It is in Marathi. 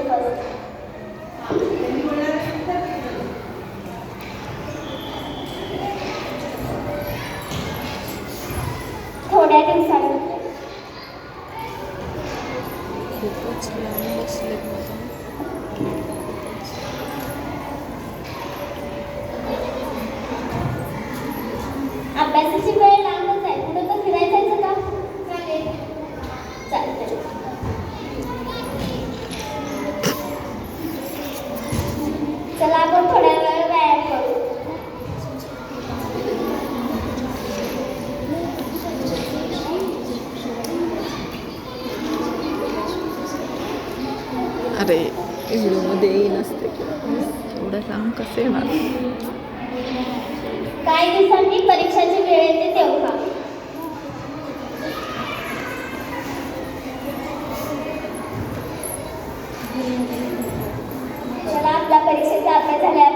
फर्स्ट. थोड्या दिवसानंतर खूपच लांब बसलेत माझा. अभ्यासाची वेळ लांबच आहे. कुठं तर फिरायला जायचं का? चालेल. चालतंय. चला आपण थोड्या वेळ व्यायाम करू. अरे व्हिडिओमध्ये येई नसते एवढं लांब कसे येणार. काही दिवसांनी परीक्षाची वेळ येते तेव्हा. चला आपला परीक्षेचा अभ्यास झाला.